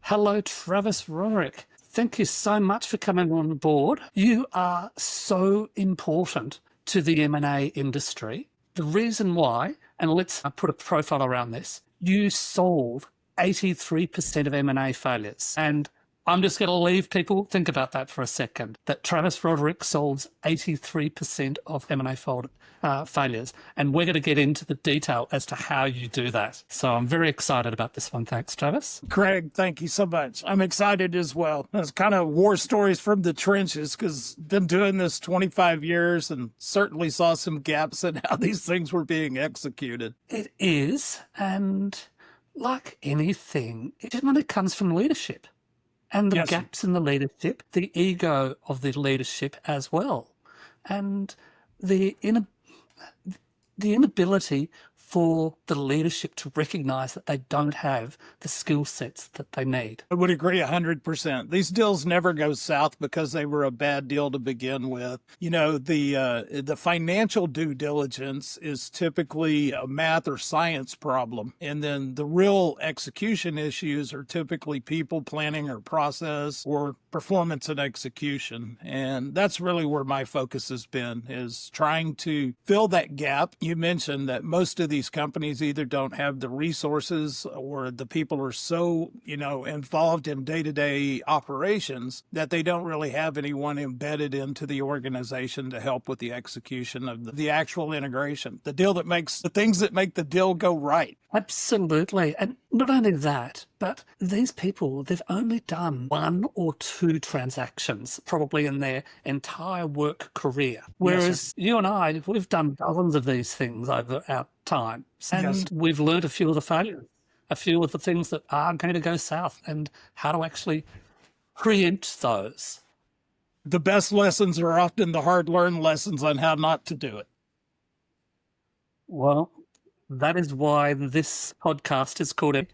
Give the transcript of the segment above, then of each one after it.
Hello, Travis Roderick. Thank you so much for coming on board. You are so important to the M&A industry. The reason why, and let's put a profile around this, you solve 83% of M&A failures. And I'm just going to leave people think about that for a second, that Travis Roderick solves 83% of M&A failures. And we're going to get into the detail as to how you do that. So I'm very excited about this one. Thanks, Travis. Craig, thank you so much. I'm excited as well. It's kind of war stories from the trenches because been doing this 25 years and certainly saw some gaps in how these things were being executed. It is. And like anything, it generally comes from leadership. And the gaps in the leadership, the ego of the leadership as well, and the inability for the leadership to recognise that they don't have the skill sets that they need. I would agree 100%. These deals never go south because they were a bad deal to begin with. You know, the financial due diligence is typically a math or science problem. And then the real execution issues are typically people, planning, or process, or performance and execution. And that's really where my focus has been, is trying to fill that gap. You mentioned that most of these companies either don't have the resources or the people are so, involved in day-to-day operations that they don't really have anyone embedded into the organization to help with the execution of the actual integration, the things that make the deal go right. Absolutely. And not only that, but these people, they've only done one or two transactions probably in their entire work career. Whereas you and I, we've done dozens of these things over our time. And we've learned a few of the failures, a few of the things that are going to go south, and how to actually preempt those. The best lessons are often the hard-learned lessons on how not to do it. Well, that is why this podcast is called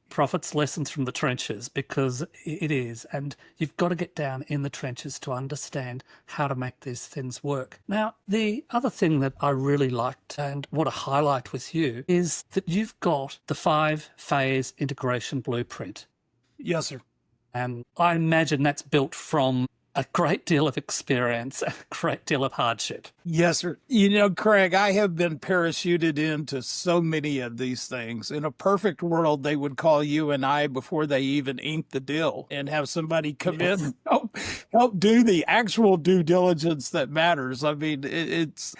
Profits Lessons from the Trenches, because it is. And you've got to get down in the trenches to understand how to make these things work. Now, the other thing that I really liked and want to highlight with you is that you've got the 5-phase integration blueprint. Yes, sir. And I imagine that's built from a great deal of experience and a great deal of hardship. Yes, sir. Craig, I have been parachuted into so many of these things. In a perfect world, they would call you and I before they even ink the deal and have somebody come in and help do the actual due diligence that matters. I mean,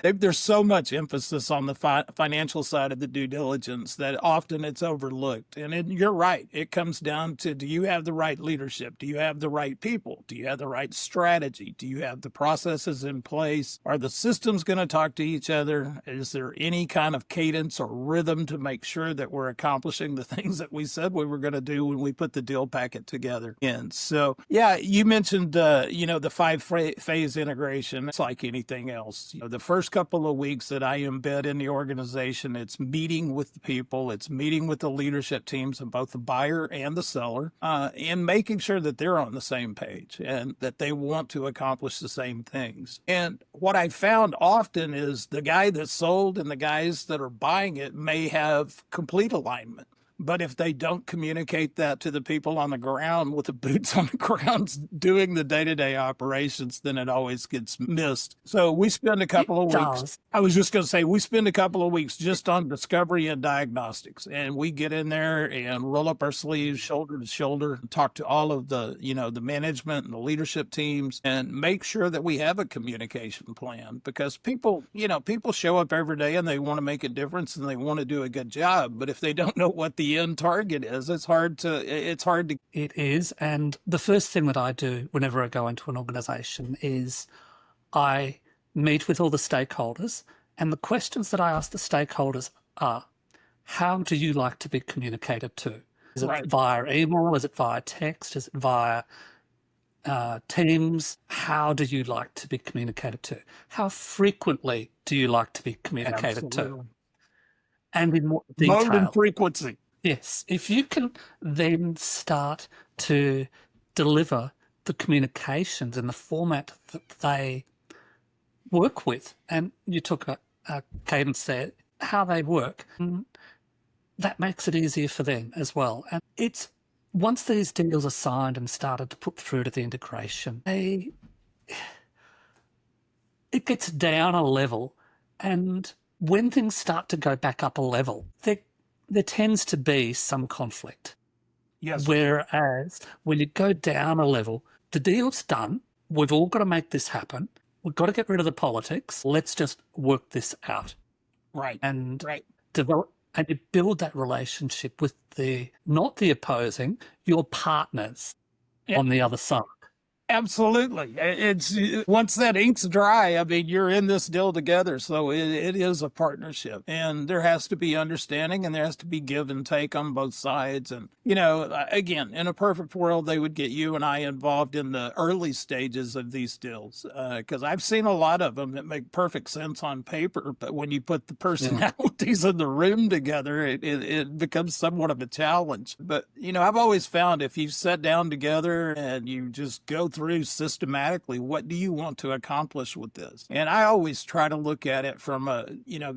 there's so much emphasis on the financial side of the due diligence that often it's overlooked. And you're right. It comes down to, do you have the right leadership? Do you have the right people? Do you have the right strategy? Do you have the processes in place? Are the systems going to talk to each other? Is there any kind of cadence or rhythm to make sure that we're accomplishing the things that we said we were going to do when we put the deal packet together? And so, you mentioned, the 5-phase integration. It's like anything else. The first couple of weeks that I embed in the organization, it's meeting with the people, it's meeting with the leadership teams of both the buyer and the seller, and making sure that they're on the same page and that they want to accomplish the same things. And what I found often is the guy that sold and the guys that are buying it may have complete alignment. But if they don't communicate that to the people on the ground with the boots on the ground doing the day-to-day operations, then it always gets missed. So we spend a couple of weeks. I was just going to say, we spend a couple of weeks just on discovery and diagnostics. And we get in there and roll up our sleeves shoulder to shoulder, and talk to all of the, the management and the leadership teams, and make sure that we have a communication plan. Because people show up every day and they want to make a difference and they want to do a good job. But if they don't know what the end target is, it's hard to. It is. And the first thing that I do whenever I go into an organization is I meet with all the stakeholders, and the questions that I ask the stakeholders are, how do you like to be communicated to? Is it via email? Is it via text? Is it via Teams? How do you like to be communicated to? How frequently do you like to be communicated to? And in what detail? Mode and frequency. Yes. If you can then start to deliver the communications in the format that they work with, and you talk about cadence there, how they work, that makes it easier for them as well. And it's once these deals are signed and started to put through to the integration, it gets down a level, and when things start to go back up a level, there tends to be some conflict. Yes. Whereas when you go down a level, the deal's done. We've all got to make this happen. We've got to get rid of the politics. Let's just work this out. Right. And Right. develop, and you build that relationship with not the opposing, your partners on the other side. Absolutely. It's once that ink's dry, I mean, you're in this deal together. So it is a partnership, and there has to be understanding, and there has to be give and take on both sides. And, again, in a perfect world, they would get you and I involved in the early stages of these deals, because I've seen a lot of them that make perfect sense on paper. But when you put the personalities in the room together, it becomes somewhat of a challenge. But, I've always found if you sit down together and you just go through systematically, what do you want to accomplish with this? And I always try to look at it from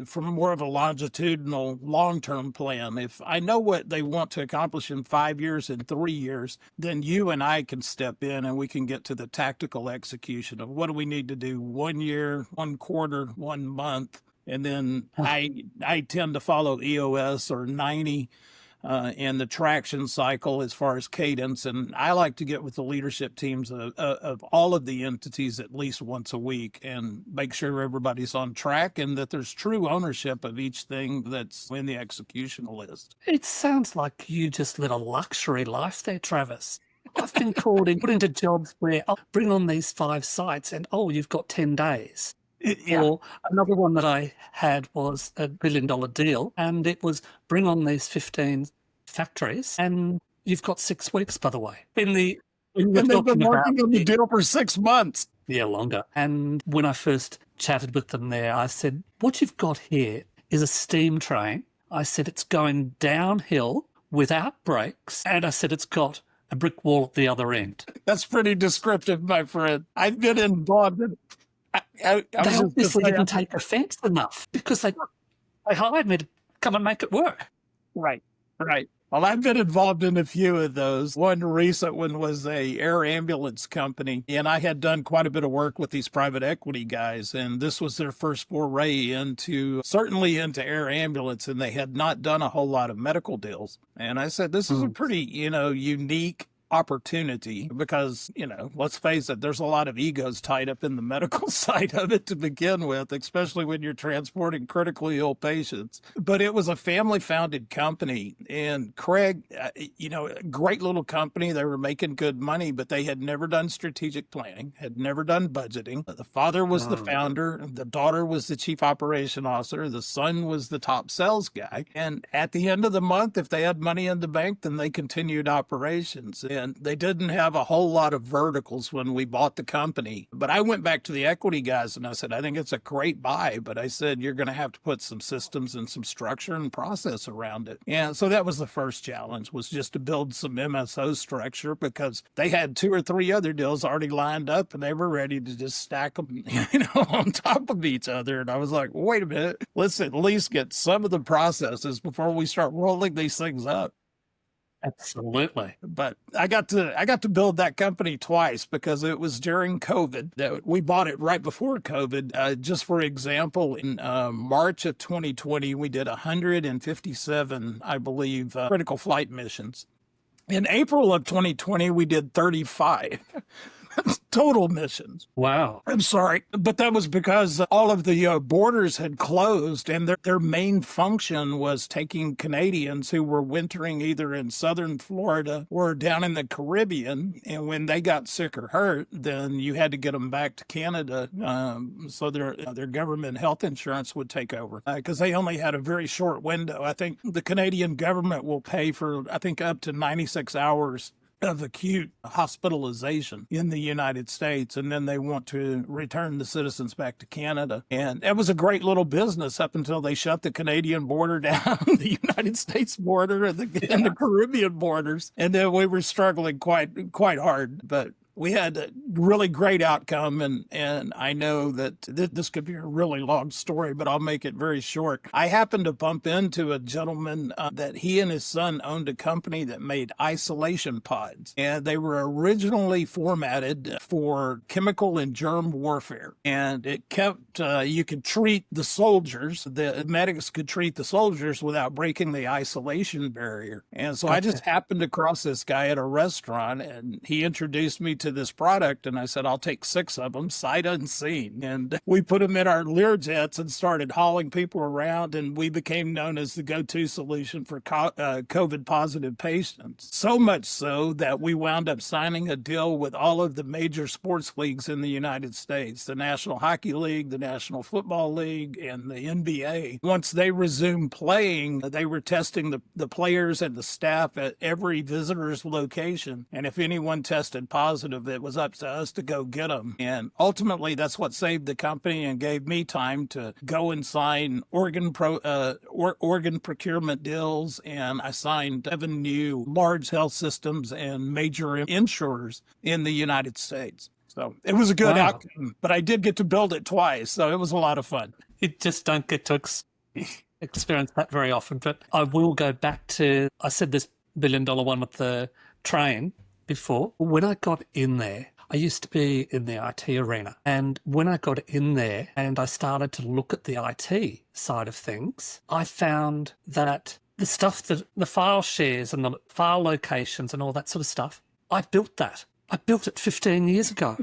from more of a longitudinal, long-term plan. If I know what they want to accomplish in 5 years and 3 years, then you and I can step in and we can get to the tactical execution of what do we need to do 1 year, 1 quarter, 1 month. And then I tend to follow EOS or 90 and the traction cycle as far as cadence. And I like to get with the leadership teams of all of the entities at least once a week and make sure everybody's on track and that there's true ownership of each thing that's in the executional list. It sounds like you just live a luxury life there, Travis. I've been put into jobs where I'll bring on these 5 sites and, you've got 10 days. Or another one that I had was a $1 billion deal, and it was bring on these 15 factories, and you've got 6 weeks, by the way. And they've been working on the deal for 6 months. Yeah, longer. And when I first chatted with them there, I said, what you've got here is a steam train. I said, it's going downhill without brakes. And I said, it's got a brick wall at the other end. That's pretty descriptive, my friend. I've been involved in they obviously didn't take offense enough because they hired me to come and make it work. Right. Well, I've been involved in a few of those. One recent one was a air ambulance company, and I had done quite a bit of work with these private equity guys, and this was their first foray into air ambulance, and they had not done a whole lot of medical deals. And I said, this is a pretty, unique opportunity because, let's face it, there's a lot of egos tied up in the medical side of it to begin with, especially when you're transporting critically ill patients. But it was a family-founded company, and Craig, a great little company. They were making good money, but they had never done strategic planning, had never done budgeting. The father was the founder, the daughter was the chief operation officer, the son was the top sales guy. And at the end of the month, if they had money in the bank, then they continued operations. And they didn't have a whole lot of verticals when we bought the company. But I went back to the equity guys and I said, I think it's a great buy. But I said, you're going to have to put some systems and some structure and process around it. And so that was the first challenge, was just to build some MSO structure because they had 2 or 3 other deals already lined up and they were ready to just stack them, on top of each other. And I was like, wait a minute, let's at least get some of the processes before we start rolling these things up. Absolutely. But I got to build that company twice because it was during COVID. We bought it right before COVID. Just for example, in March of 2020, we did 157, I believe, critical flight missions. In April of 2020, we did 35. Total missions. Wow. I'm sorry, but that was because all of the borders had closed, and their main function was taking Canadians who were wintering either in southern Florida or down in the Caribbean, and when they got sick or hurt, then you had to get them back to Canada so their government health insurance would take over because they only had a very short window. I think the Canadian government will pay for, up to 96 hours of acute hospitalization in the United States, and then they want to return the citizens back to Canada. And it was a great little business up until they shut the Canadian border down, the United States border, and the Caribbean borders, and then we were struggling quite hard. But we had a really great outcome, and I know that this could be a really long story, but I'll make it very short. I happened to bump into a gentleman that he and his son owned a company that made isolation pods, and they were originally formatted for chemical and germ warfare, and it kept you could treat the soldiers, the medics could treat the soldiers without breaking the isolation barrier. And so I just happened across this guy at a restaurant, and he introduced me to this product, and I said, I'll take 6 of them, sight unseen. And we put them in our Learjets and started hauling people around, and we became known as the go-to solution for COVID-positive patients. So much so that we wound up signing a deal with all of the major sports leagues in the United States, the National Hockey League, the National Football League, and the NBA. Once they resumed playing, they were testing the players and the staff at every visitor's location. And if anyone tested positive, it was up to us to go get them. And ultimately, that's what saved the company and gave me time to go and sign organ procurement deals. And I signed 7 new large health systems and major insurers in the United States. So it was a good outcome, but I did get to build it twice. So it was a lot of fun. You just don't get to experience that very often. But I will go back to, I said this $1 billion one with the train before. When I got in there, I used to be in the IT arena. And when I got in there and I started to look at the IT side of things, I found that the stuff that the file shares and the file locations and all that sort of stuff, I built that. I built it 15 years ago.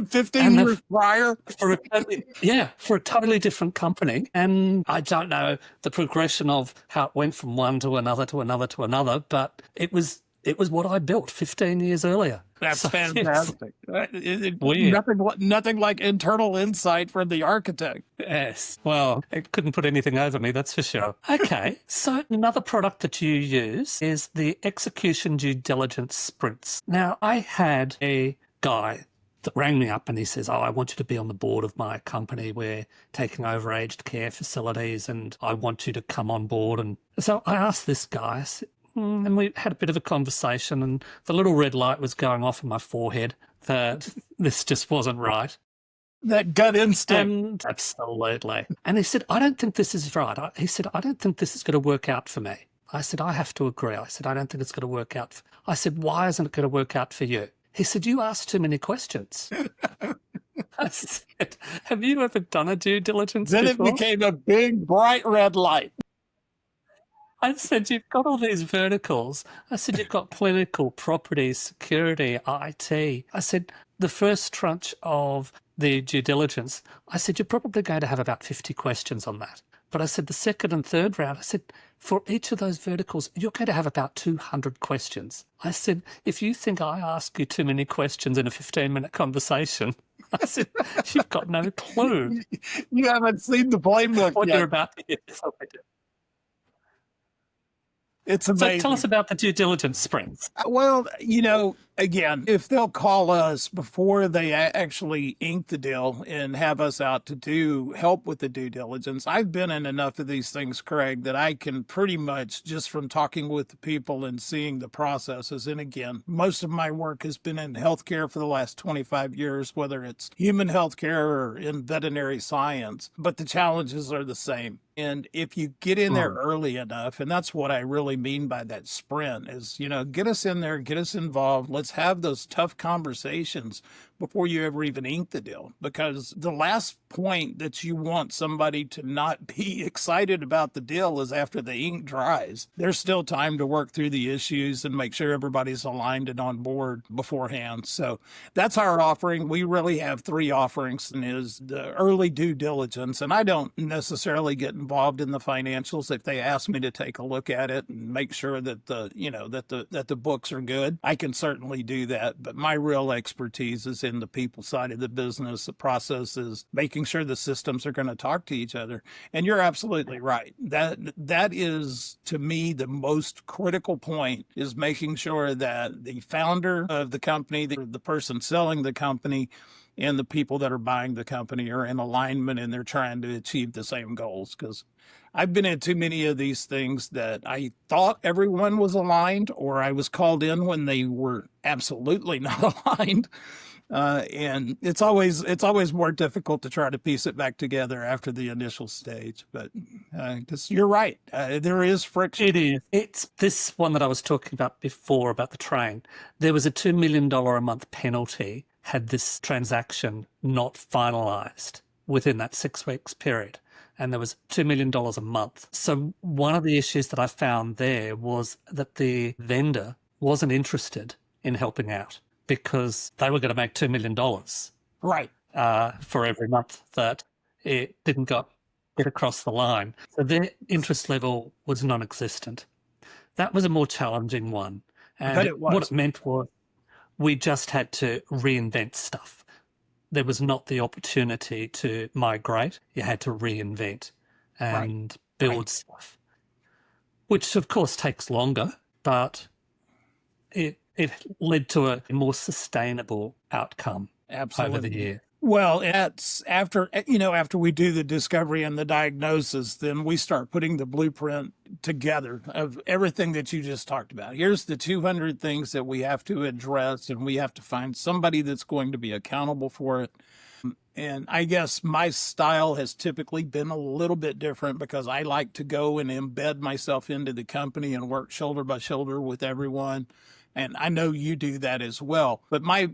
15 years prior? For a totally different company. And I don't know the progression of how it went from one to another to another to another, but it was what I built 15 years earlier. That's fantastic. Weird. Nothing like internal insight from the architect. Yes. Well, it couldn't put anything over me, that's for sure. Okay. So another product that you use is the Execution Due Diligence Sprints. Now, I had a guy that rang me up and he says, I want you to be on the board of my company. We're taking over aged care facilities and I want you to come on board. And so I asked this guy, and we had a bit of a conversation and the little red light was going off in my forehead that this just wasn't right. That gut instinct. Absolutely. And he said, I don't think this is right. He said, I don't think this is going to work out for me. I said, I have to agree. I said, I don't think it's going to work out. I said, why isn't it going to work out for you? He said, you asked too many questions. I said, have you ever done a due diligence Then before? it became a big, bright red light. I said, you've got all these verticals. I said, you've got clinical, property, security, IT. I said, the first tranche of the due diligence, I said, you're probably going to have about 50 questions on that. But I said, the second and third round, I said, for each of those verticals, you're going to have about 200 questions. I said, if you think I ask you too many questions in a 15-minute conversation, I said, you've got no clue. You haven't seen the playbook what yet. you're about to get. It's amazing. So tell us about the due diligence sprints. Well, again, if they'll call us before they actually ink the deal and have us out to do help with the due diligence, I've been in enough of these things, Craig, that I can pretty much, just from talking with the people and seeing the processes, and again, most of my work has been in healthcare for the last 25 years, whether it's human healthcare or in veterinary science, but the challenges are the same. And if you get in there early enough, and that's what I really mean by that sprint is, get us in there, get us involved. Let's have those tough conversations before you ever even ink the deal. Because the last point that you want somebody to not be excited about the deal is after the ink dries. There's still time to work through the issues and make sure everybody's aligned and on board beforehand. So that's our offering. We really have 3 offerings, and is the early due diligence. And I don't necessarily get involved in the financials. If they ask me to take a look at it and make sure that the books are good, I can certainly do that. But my real expertise is in the people side of the business, the processes, making sure the systems are going to talk to each other. And you're absolutely right. That is, to me, the most critical point, is making sure that the founder of the company, the person selling the company, and the people that are buying the company are in alignment and they're trying to achieve the same goals. Because I've been in too many of these things that I thought everyone was aligned, or I was called in when they were absolutely not aligned. And it's always more difficult to try to piece it back together after the initial stage. But because you're right, there is friction. It is. It's this one that I was talking about before about the train. There was a $2 million a month penalty had this transaction not finalised within that 6 weeks period. And there was $2 million a month. So one of the issues that I found there was that the vendor wasn't interested in helping out, because they were going to make $2 million Right. for every month that it didn't get across the line. So their interest level was non-existent. That was a more challenging one. And what it meant was we just had to reinvent stuff. There was not the opportunity to migrate. You had to reinvent and build stuff, which of course takes longer, but it led to a more sustainable outcome over the year. Well, it's after we do the discovery and the diagnosis, then we start putting the blueprint together of everything that you just talked about. Here's the 200 things that we have to address, and we have to find somebody that's going to be accountable for it. And I guess my style has typically been a little bit different, because I like to go and embed myself into the company and work shoulder by shoulder with everyone. And I know you do that as well. But my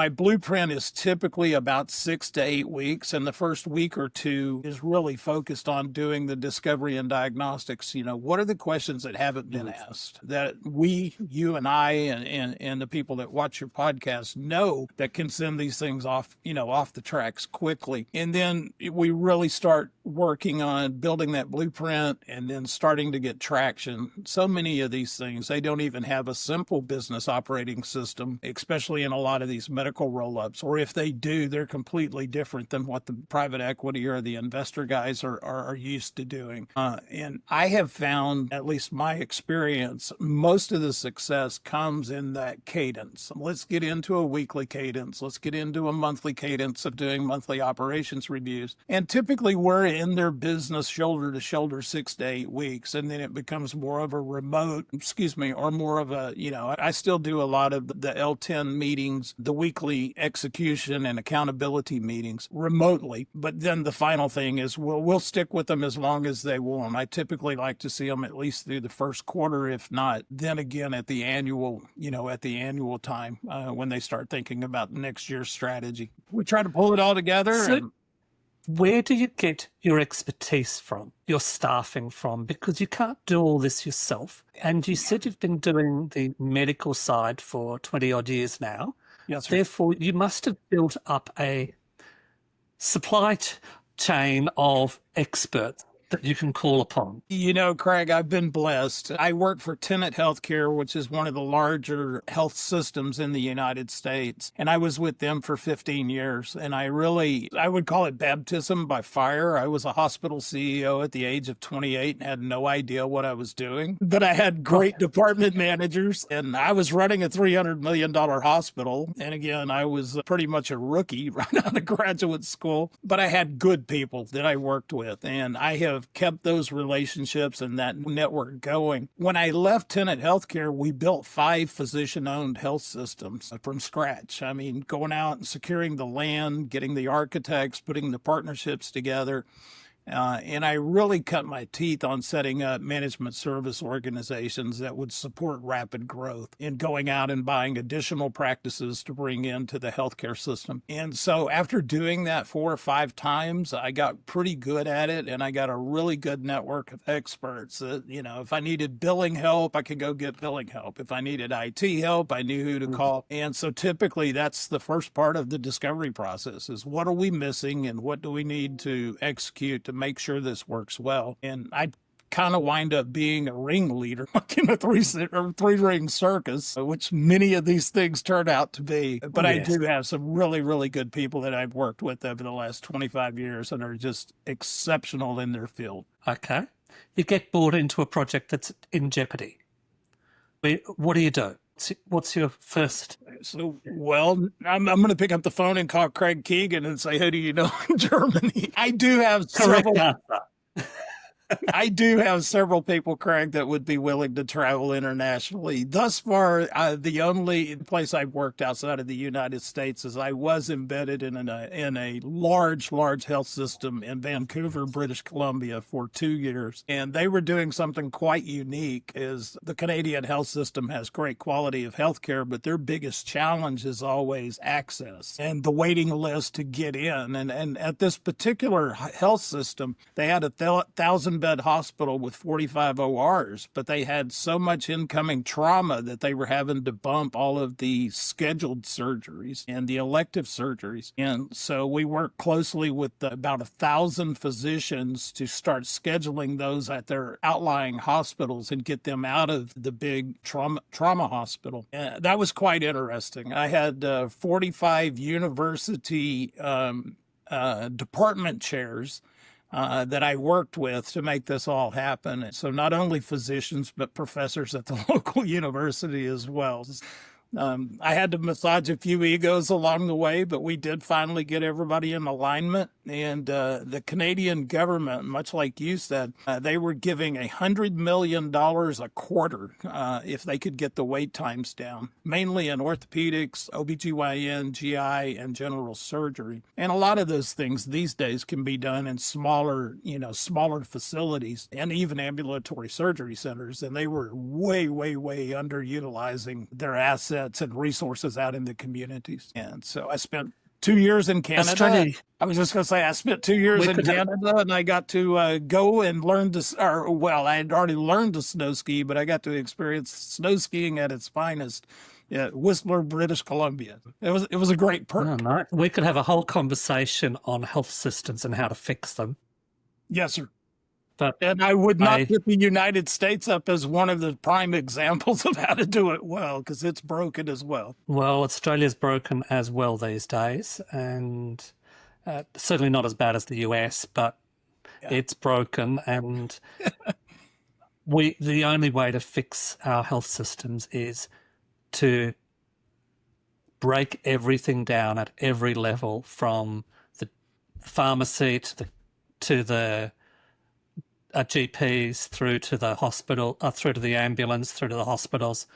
blueprint is typically about 6 to 8 weeks. And the first week or two is really focused on doing the discovery and diagnostics. What are the questions that haven't been asked that you and I and the people that watch your podcast know that can send these things off the tracks quickly. And then we really start working on building that blueprint and then starting to get traction. So many of these things, they don't even have a simple business operating system, especially in a lot of these medical roll-ups. Or if they do, they're completely different than what the private equity or the investor guys are used to doing. And I have found, at least my experience, most of the success comes in that cadence. Let's get into a weekly cadence. Let's get into a monthly cadence of doing monthly operations reviews. And typically we're in their business shoulder to shoulder 6 to 8 weeks. And then it becomes more of a or more of a, I still do a lot of the L10 meetings, the weekly execution and accountability meetings remotely. But then the final thing is we'll stick with them as long as they want. I typically like to see them at least through the first quarter, if not, then again at the annual time when they start thinking about next year's strategy. We try to pull it all together. So where do you get your expertise from, your staffing from? Because you can't do all this yourself. And you said you've been doing the medical side for 20 odd years now. Yes, therefore, you must have built up a supply chain of experts that you can call upon. Craig, I've been blessed. I work for Tenet Healthcare, which is one of the larger health systems in the United States. And I was with them for 15 years. And I would call it baptism by fire. I was a hospital CEO at the age of 28 and had no idea what I was doing. But I had great department managers, and I was running a $300 million hospital. And again, I was pretty much a rookie right out of graduate school. But I had good people that I worked with, and I have kept those relationships and that network going. When I left Tenet Healthcare, we built 5 physician-owned health systems from scratch. I mean, going out and securing the land, getting the architects, putting the partnerships together. And I really cut my teeth on setting up management service organizations that would support rapid growth in going out and buying additional practices to bring into the healthcare system. And so after doing that 4 or 5 times, I got pretty good at it, and I got a really good network of experts. If I needed billing help, I could go get billing help. If I needed IT help, I knew who to call. And so typically that's the first part of the discovery process, is what are we missing and what do we need to execute to make sure this works well. And I kind of wind up being a ringleader, like in a three-ring circus, which many of these things turn out to be. But I do have some really, really good people that I've worked with over the last 25 years and are just exceptional in their field. Okay. You get brought into a project that's in jeopardy. What do you do? What's your first? I'm going to pick up the phone and call Craig Keegan and say, who do you know in Germany? I do have correct several. Answer. I do have several people, Craig, that would be willing to travel internationally. Thus far, the only place I've worked outside of the United States is I was embedded in a large health system in Vancouver, British Columbia for 2 years. And they were doing something quite unique. Is the Canadian health system has great quality of healthcare, but their biggest challenge is always access and the waiting list to get in. And at this particular health system, they had a 1,000-bed hospital with 45 ORs, but they had so much incoming trauma that they were having to bump all of the scheduled surgeries and the elective surgeries. And so we worked closely with about 1,000 physicians to start scheduling those at their outlying hospitals and get them out of the big trauma hospital. And that was quite interesting. I had 45 university department chairs that I worked with to make this all happen. So not only physicians, but professors at the local university as well. I had to massage a few egos along the way, but we did finally get everybody in alignment. And the Canadian government, much like you said, they were giving $100 million a quarter if they could get the wait times down, mainly in orthopedics, OBGYN, GI, and general surgery. And a lot of those things these days can be done in smaller facilities and even ambulatory surgery centers. And they were way underutilizing their assets and resources out in the communities. And so I spent 2 years in Canada. I was just going to say, I spent 2 years in Canada, and I got to go and learn I had already learned to snow ski, but I got to experience snow skiing at its finest at Whistler, British Columbia. It was a great perk. Oh, no. We could have a whole conversation on health systems and how to fix them. Yes, sir. And I would not put the United States up as one of the prime examples of how to do it well, because it's broken as well. Well, Australia's broken as well these days, and certainly not as bad as the US, but it's broken. And the only way to fix our health systems is to break everything down at every level, from the pharmacy to the GPs, through to the hospital, through to the ambulance, through to the hospitals,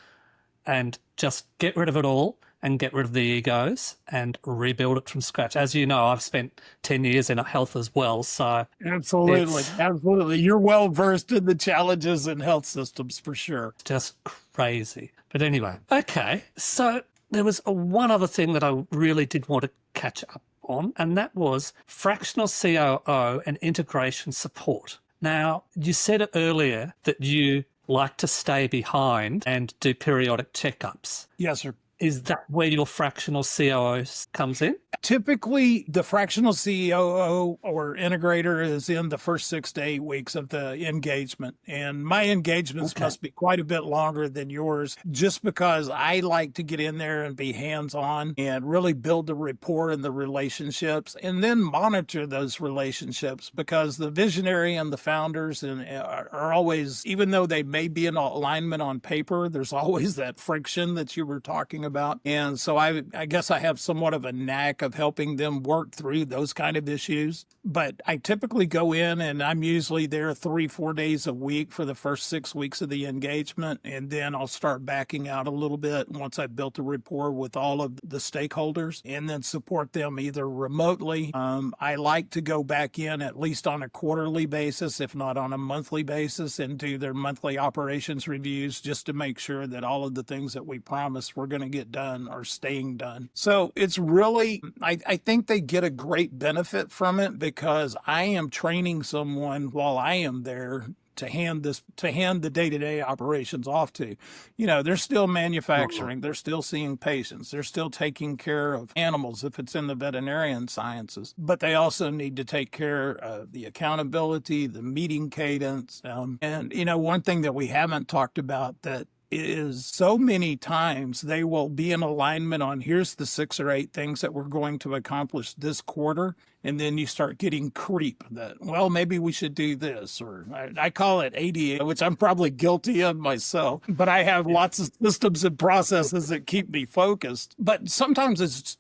and just get rid of it all and get rid of the egos and rebuild it from scratch. As you know, I've spent 10 years in health as well, so... Absolutely. You're well versed in the challenges in health systems for sure. It's just crazy. But anyway, okay, so there was one other thing that I really did want to catch up on, and that was fractional COO and integration support. Now, you said it earlier that you like to stay behind and do periodic checkups. Yes, sir. Is that where your fractional COO comes in? Typically, the fractional COO or integrator is in the first 6 to 8 weeks of the engagement. And my engagements must be quite a bit longer than yours, just because I like to get in there and be hands-on and really build the rapport and the relationships, and then monitor those relationships, because the visionary and the founders are always, even though they may be in alignment on paper, there's always that friction that you were talking about. And so I guess I have somewhat of a knack of helping them work through those kind of issues. But I typically go in and I'm usually there 3-4 days a week for the first 6 weeks of the engagement. And then I'll start backing out a little bit once I've built a rapport with all of the stakeholders, and then support them either remotely. I like to go back in at least on a quarterly basis, if not on a monthly basis, and do their monthly operations reviews, just to make sure that all of the things that we promised we're going to get done are staying done. So it's really, I think they get a great benefit from it, because I am training someone while I am there to hand the day-to-day operations off to. You know, they're still manufacturing, they're still seeing patients, they're still taking care of animals if it's in the veterinarian sciences, but they also need to take care of the accountability, the meeting cadence. And, you know, one thing that we haven't talked about that is so many times they will be in alignment on here's the 6 or 8 things that we're going to accomplish this quarter. And then you start getting creep that, well, maybe we should do this, or I call it ADA, which I'm probably guilty of myself, but I have lots of systems and processes that keep me focused. But sometimes it's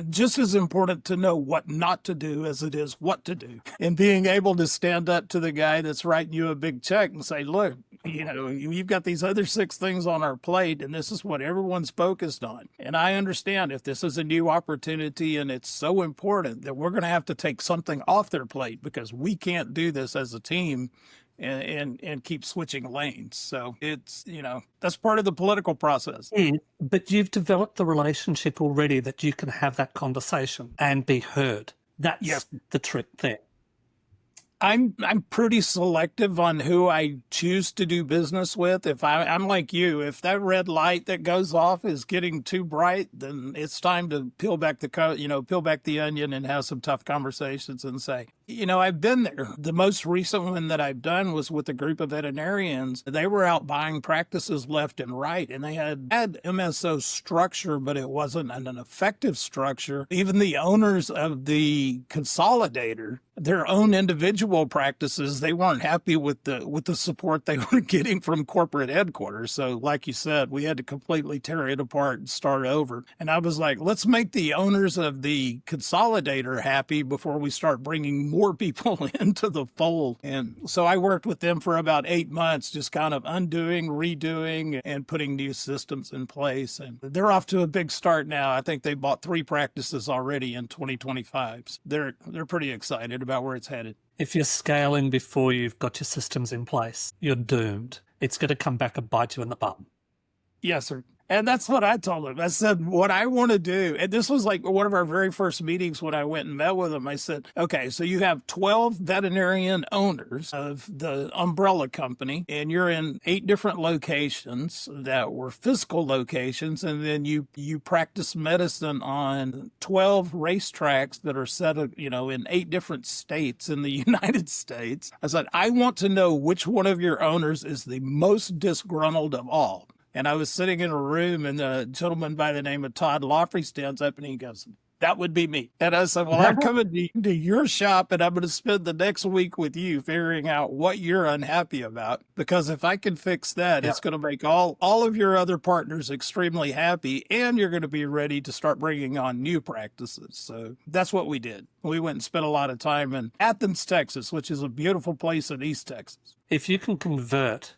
just as important to know what not to do as it is what to do. And being able to stand up to the guy that's writing you a big check and say, look, you've got these other 6 things on our plate, and this is what everyone's focused on. And I understand if this is a new opportunity and it's so important that we're going to have to take something off their plate because we can't do this as a team and keep switching lanes. So it's, that's part of the political process. But you've developed the relationship already that you can have that conversation and be heard. That's the trick there. I'm pretty selective on who I choose to do business with. If I'm like you, if that red light that goes off is getting too bright, then it's time to peel back the onion and have some tough conversations and say, I've been there. The most recent one that I've done was with a group of veterinarians. They were out buying practices left and right, and they had MSO structure, but it wasn't an effective structure. Even the owners of the consolidator, their own individual practices, they weren't happy with the support they were getting from corporate headquarters. So like you said, we had to completely tear it apart and start over. And I was like, let's make the owners of the consolidator happy before we start bringing more people into the fold. And so I worked with them for about 8 months, just kind of undoing, redoing, and putting new systems in place. And they're off to a big start now. I think they bought 3 practices already in 2025. So they're pretty excited about where it's headed. If you're scaling before you've got your systems in place, you're doomed. It's going to come back and bite you in the butt. Yes, sir. And that's what I told him. I said, what I want to do, and this was like one of our very first meetings when I went and met with him. I said, okay, so you have 12 veterinarian owners of the umbrella company, and you're in 8 different locations that were physical locations, and then you practice medicine on 12 racetracks that are set up, in 8 different states in the United States. I said, I want to know which one of your owners is the most disgruntled of all. And I was sitting in a room, and a gentleman by the name of Todd Loffrey stands up and he goes, that would be me. And I said, well, I'm coming to your shop, and I'm going to spend the next week with you figuring out what you're unhappy about. Because if I can fix that, it's going to make all of your other partners extremely happy, and you're going to be ready to start bringing on new practices. So that's what we did. We went and spent a lot of time in Athens, Texas, which is a beautiful place in East Texas. If you can convert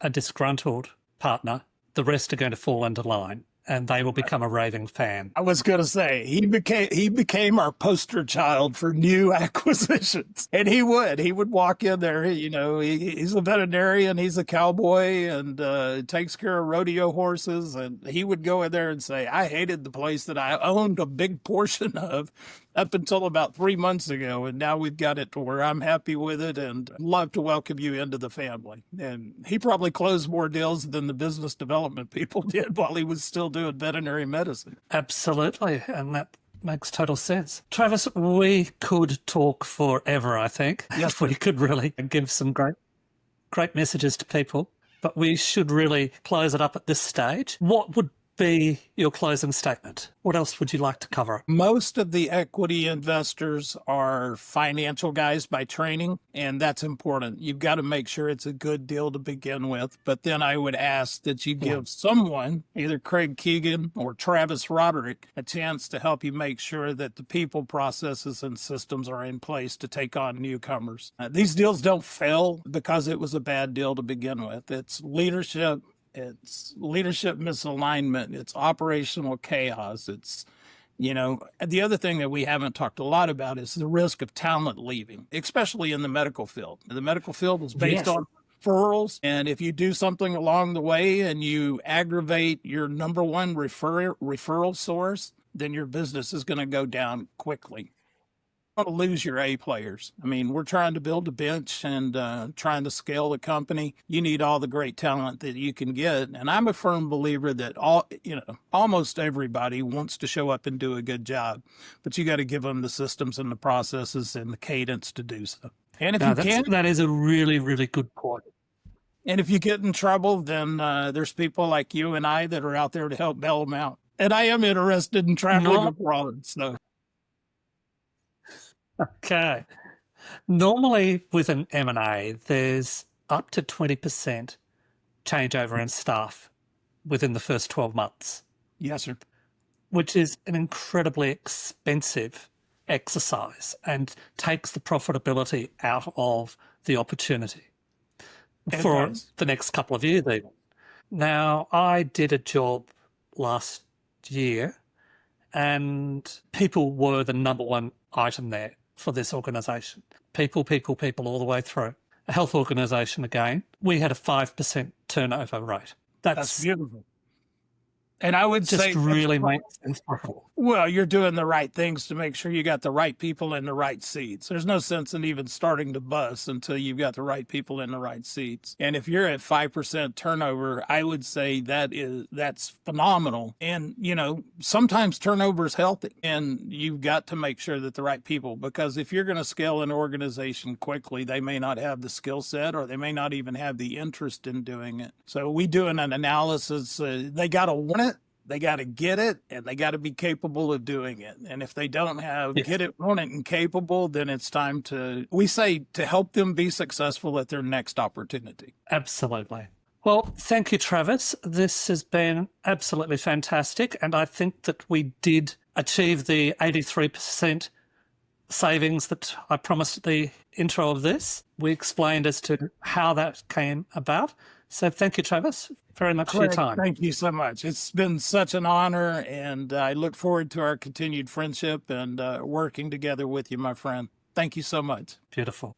a disgruntled partner, the rest are going to fall into line, and they will become a raving fan. I was going to say, he became our poster child for new acquisitions. And he would walk in there, he's a veterinarian, he's a cowboy, and takes care of rodeo horses. And he would go in there and say, I hated the place that I owned a big portion of up until about 3 months ago. And now we've got it to where I'm happy with it and love to welcome you into the family. And he probably closed more deals than the business development people did while he was still doing veterinary medicine. Absolutely. And that makes total sense. Travis, we could talk forever, I think. Yes, we could really give some great messages to people, but we should really close it up at this stage. What would be your closing statement? What else would you like to cover? Most of the equity investors are financial guys by training, and that's important. You've got to make sure it's a good deal to begin with. But then I would ask that you give someone, either Craig Keegan or Travis Roderick, a chance to help you make sure that the people, processes, and systems are in place to take on newcomers. These deals don't fail because it was a bad deal to begin with. It's leadership misalignment, it's operational chaos, it's, the other thing that we haven't talked a lot about is the risk of talent leaving, especially in the medical field. The medical field is based on referrals, and if you do something along the way and you aggravate your number one referral source, then your business is going to go down quickly. To lose your A players. I mean, we're trying to build a bench and trying to scale the company. You need all the great talent that you can get. And I'm a firm believer that almost everybody wants to show up and do a good job, but you got to give them the systems and the processes and the cadence to do so. And if that is a really, really good point. And if you get in trouble, then there's people like you and I that are out there to help bail them out. And I am interested in traveling No. abroad. So, Okay. Normally with an M&A, there's up to 20% changeover in staff within the first 12 months, yes, sir. which is an incredibly expensive exercise and takes the profitability out of the opportunity It for does. the next couple of years even. Now, I did a job last year and people were the number one item there for this organisation. People all the way through. A health organisation again, we had a 5% turnover rate. That's beautiful. And I would just say really makes sense. well, you're doing the right things to make sure you got the right people in the right seats. There's no sense in even starting the bus until you've got the right people in the right seats. And if you're at 5% turnover, I would say that's phenomenal. And, you know, sometimes turnover is healthy, and you've got to make sure that the right people, because if you're going to scale an organization quickly, they may not have the skill set or they may not even have the interest in doing it. So we do an analysis. They got to want it. They got to get it, and they got to be capable of doing it. And if they don't have get it, want it, and capable, then it's time to, we say, to help them be successful at their next opportunity. Absolutely. Well, thank you, Travis. This has been absolutely fantastic. And I think that we did achieve the 83% savings that I promised at the intro of this. We explained as to how that came about. So thank you, Travis, very much for your time. Thank you so much. It's been such an honor, and I look forward to our continued friendship and working together with you, my friend. Thank you so much. Beautiful.